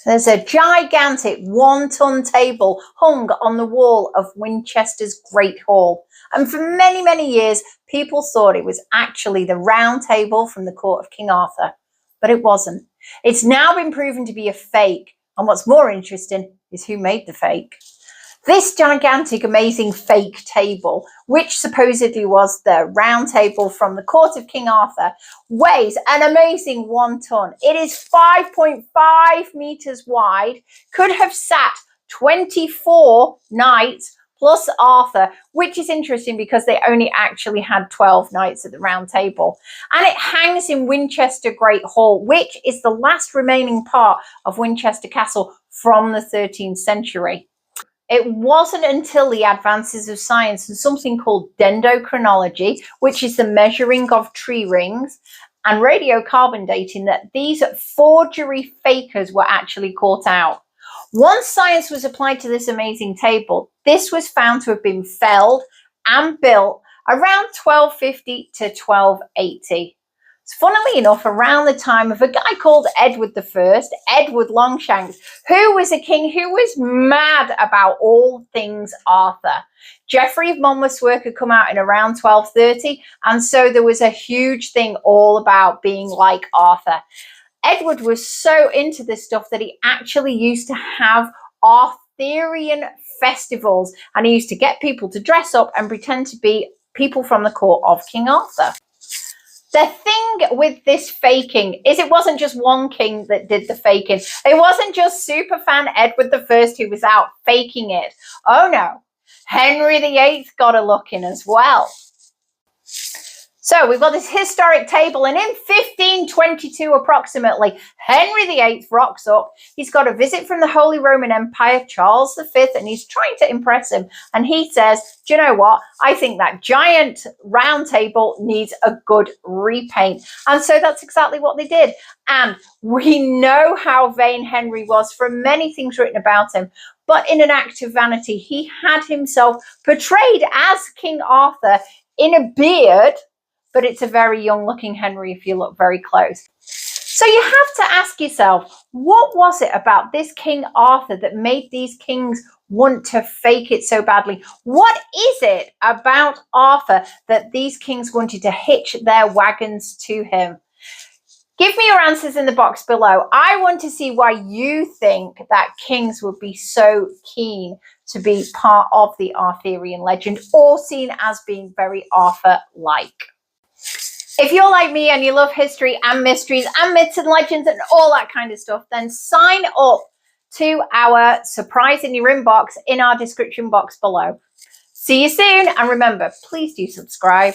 There's a gigantic 1-ton table hung on the wall of Winchester's Great Hall. And for many, many years, people thought it was actually the round table from the court of King Arthur, but it wasn't. It's now been proven to be a fake. And what's more interesting is who made the fake. This gigantic, amazing fake table, which supposedly was the round table from the court of King Arthur, weighs an amazing 1 ton. It is 5.5 meters wide, could have sat 24 knights plus Arthur, which is interesting because they only actually had 12 knights at the round table. And it hangs in Winchester Great Hall, which is the last remaining part of Winchester Castle from the 13th century. It wasn't until the advances of science and something called dendrochronology, which is the measuring of tree rings, and radiocarbon dating that these forgery fakers were actually caught out. Once science was applied to this amazing table, this was found to have been felled and built around 1250 to 1280. Funnily enough, around the time of a guy called Edward I, Edward Longshanks, who was a king who was mad about all things Arthur. Geoffrey of Monmouth's work had come out in around 1230, and so there was a huge thing all about being like Arthur. Edward was so into this stuff that he actually used to have Arthurian festivals, and he used to get people to dress up and pretend to be people from the court of King Arthur. The thing with this faking is it wasn't just one king that did the faking. It wasn't just Superfan Edward I who was out faking it. Oh no, Henry VIII got a look in as well. So we've got this historic table, and in 1522 approximately, Henry VIII rocks up. He's got a visit from the Holy Roman Empire, Charles V, and he's trying to impress him. And he says, do you know what? I think that giant round table needs a good repaint. And so that's exactly what they did. And we know how vain Henry was from many things written about him. But in an act of vanity, he had himself portrayed as King Arthur in a beard, but it's a very young looking Henry if you look very close. So you have to ask yourself, what was it about this King Arthur that made these kings want to fake it so badly? What is it about Arthur that these kings wanted to hitch their wagons to him? Give me your answers in the box below. I want to see why you think that kings would be so keen to be part of the Arthurian legend, or seen as being very Arthur-like. If you're like me and you love history and mysteries and myths and legends and all that kind of stuff, then sign up to our surprise in your inbox in our description box below. See you soon, and remember, please do subscribe.